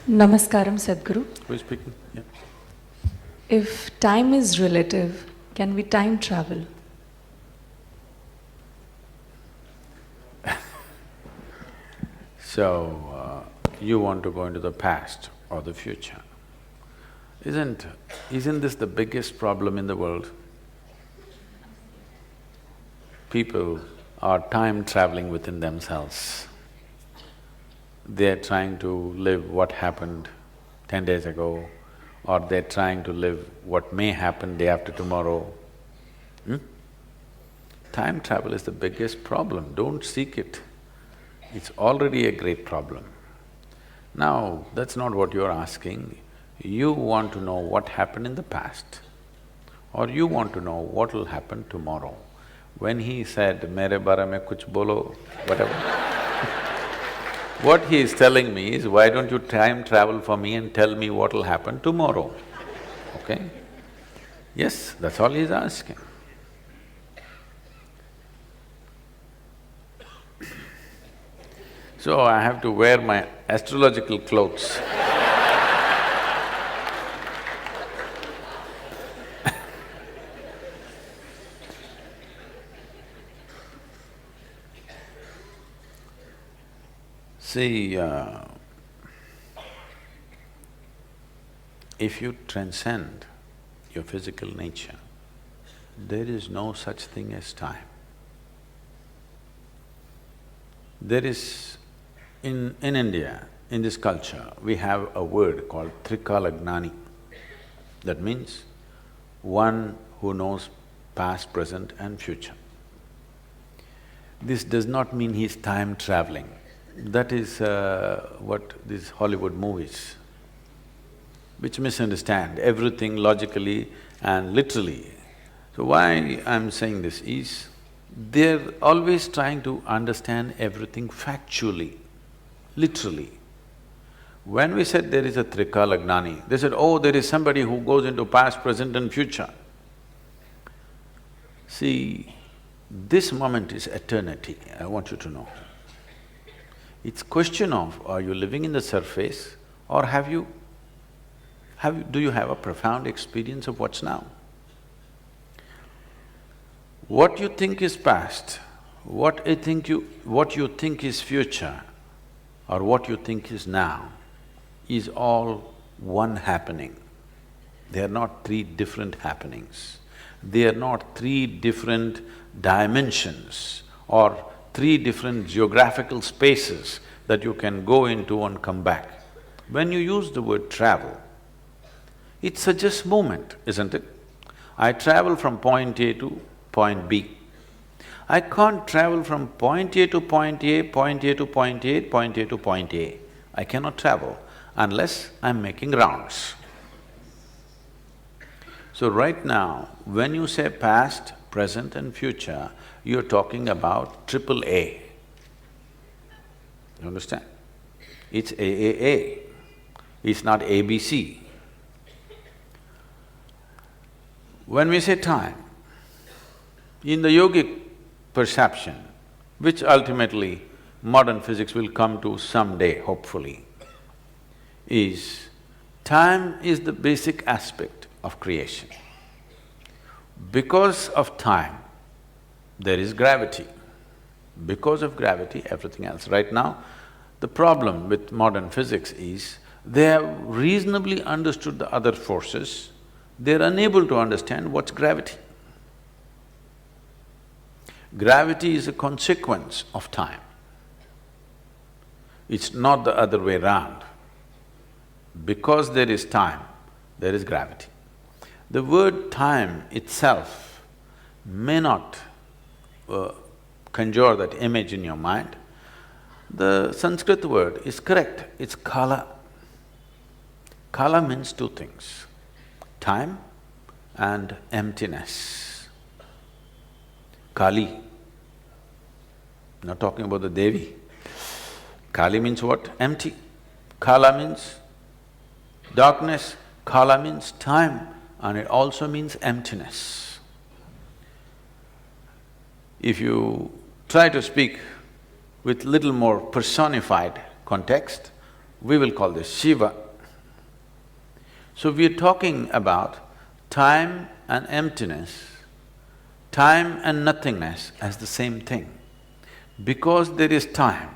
Namaskaram, Sadhguru. Who is speaking? Yeah. If time is relative, can we time travel? So, you want to go into the past or the future. Isn't this the biggest problem in the world? People are time traveling within themselves. They're trying to live what happened 10 days ago, or they're trying to live what may happen day after tomorrow. Time travel is the biggest problem, don't seek it. It's already a great problem. Now, that's not what you're asking. You want to know what happened in the past, or you want to know what will happen tomorrow. When he said, "Mere bare mein kuch bolo," whatever, what he is telling me is, why don't you time travel for me and tell me what will happen tomorrow, okay? Yes, that's all he's asking. So I have to wear my astrological clothes. See, if you transcend your physical nature, there is no such thing as time. There is… In India, in this culture, we have a word called Trikalagnani. That means one who knows past, present and future. This does not mean he's time traveling. That is what these Hollywood movies, which misunderstand everything logically and literally. So why I'm saying this is, they're always trying to understand everything factually, literally. When we said there is a Trikalagnani, they said, oh, there is somebody who goes into past, present and future. See, this moment is eternity, I want you to know. It's question of, are you living in the surface or do you have a profound experience of what's now? What you think is past, what you think is future, or what you think is now, is all one happening. They are not three different happenings. They are not three different dimensions or three different geographical spaces that you can go into and come back. When you use the word travel, it suggests movement, isn't it? I travel from point A to point B. I can't travel from point A to point A, point A to point A, point A to point A. I cannot travel unless I'm making rounds. So right now, when you say past, present and future, you're talking about triple A. You understand? It's AAA, it's not ABC. When we say time, in the yogic perception, which ultimately modern physics will come to someday, hopefully, is time is the basic aspect of creation. Because of time, there is gravity. Because of gravity, everything else. Right now, the problem with modern physics is they have reasonably understood the other forces, they're unable to understand what's gravity. Gravity is a consequence of time. It's not the other way round. Because there is time, there is gravity. The word time itself may not conjure that image in your mind. The Sanskrit word is correct, it's kala. Kala means two things, time and emptiness. Kali, not talking about the Devi. Kali means what? Empty. Kala means darkness, kala means time, and it also means emptiness. If you try to speak with little more personified context, we will call this Shiva. So we are talking about time and emptiness, time and nothingness as the same thing. Because there is time,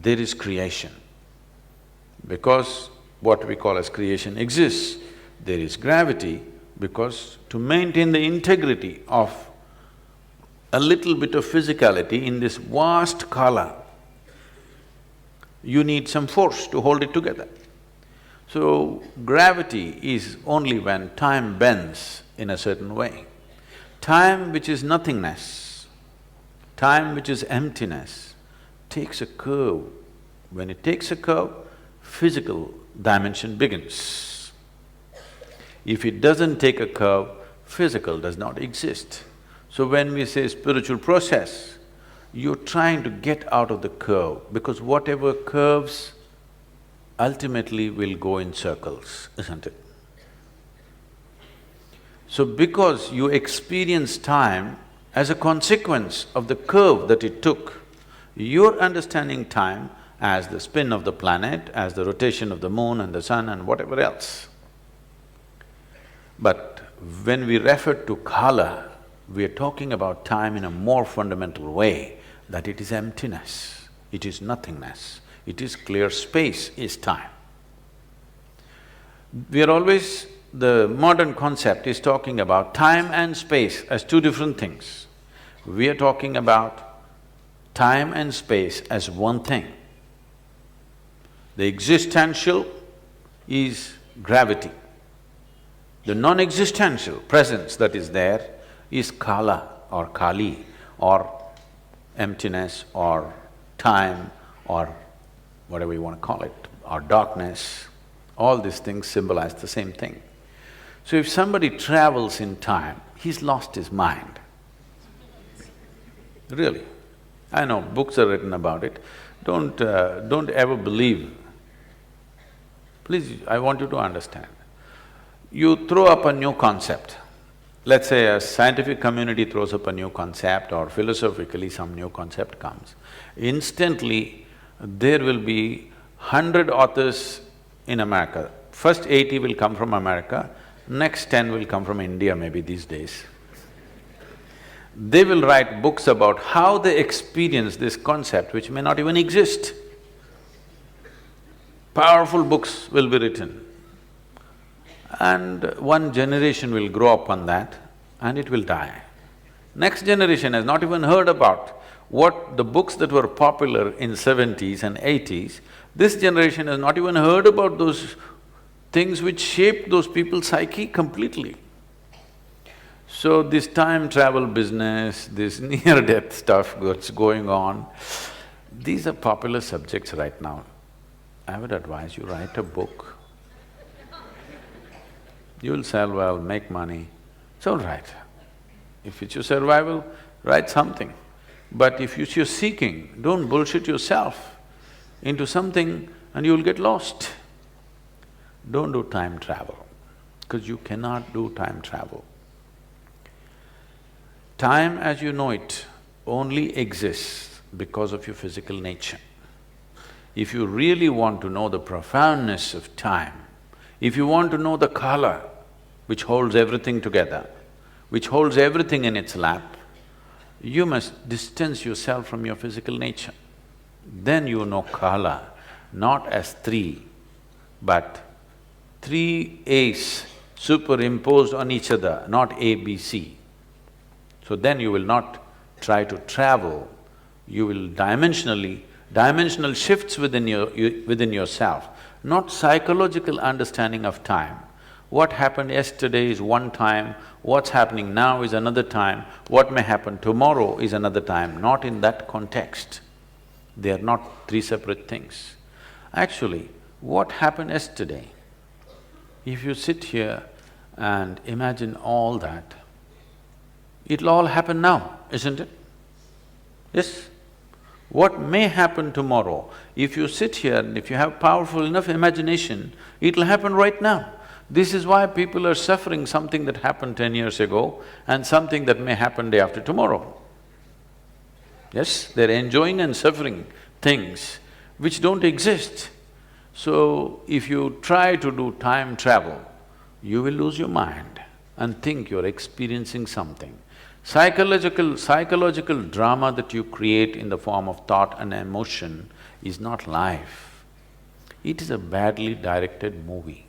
there is creation. Because what we call as creation exists, there is gravity, because to maintain the integrity of a little bit of physicality in this vast kala, you need some force to hold it together. So, gravity is only when time bends in a certain way. Time which is nothingness, time which is emptiness, takes a curve. When it takes a curve, physical dimension begins. If it doesn't take a curve, physical does not exist. So when we say spiritual process, you're trying to get out of the curve, because whatever curves ultimately will go in circles, isn't it? So because you experience time as a consequence of the curve that it took, you're understanding time as the spin of the planet, as the rotation of the moon and the sun and whatever else. But when we refer to kala, we are talking about time in a more fundamental way, that it is emptiness, it is nothingness, it is clear space is time. We are always… the modern concept is talking about time and space as two different things. We are talking about time and space as one thing. The existential is gravity. The non-existential presence that is there is kala or kali or emptiness or time or whatever you want to call it, or darkness. All these things symbolize the same thing. So if somebody travels in time, he's lost his mind. Really. I know books are written about it. Don't ever believe. Please, I want you to understand. You throw up a new concept. Let's say a scientific community throws up a new concept, or philosophically some new concept comes. Instantly, there will be 100 authors in America. First 80 will come from America, next 10 will come from India maybe these days. They will write books about how they experience this concept which may not even exist. Powerful books will be written. And one generation will grow up on that and it will die. Next generation has not even heard about what the books that were popular in 70s and 80s, this generation has not even heard about those things which shaped those people's psyche completely. So this time travel business, this near-death stuff that's going on, these are popular subjects right now. I would advise you, write a book. You'll sell well, make money, it's all right. If it's your survival, write something. But if you're seeking, don't bullshit yourself into something and you'll get lost. Don't do time travel, because you cannot do time travel. Time as you know it only exists because of your physical nature. If you really want to know the profoundness of time, if you want to know the kala which holds everything together, which holds everything in its lap, you must distance yourself from your physical nature. Then you know kala not as three, but three A's superimposed on each other, not A, B, C. So then you will not try to travel, you will dimensional shifts within yourself, not psychological understanding of time. What happened yesterday is one time, what's happening now is another time, what may happen tomorrow is another time, not in that context. They are not three separate things. Actually, what happened yesterday, if you sit here and imagine all that, it'll all happen now, isn't it? Yes? What may happen tomorrow, if you sit here and if you have powerful enough imagination, it'll happen right now. This is why people are suffering something that happened 10 years ago and something that may happen day after tomorrow. Yes, they're enjoying and suffering things which don't exist. So, if you try to do time travel, you will lose your mind and think you're experiencing something. Psychological drama that you create in the form of thought and emotion is not life. It is a badly directed movie.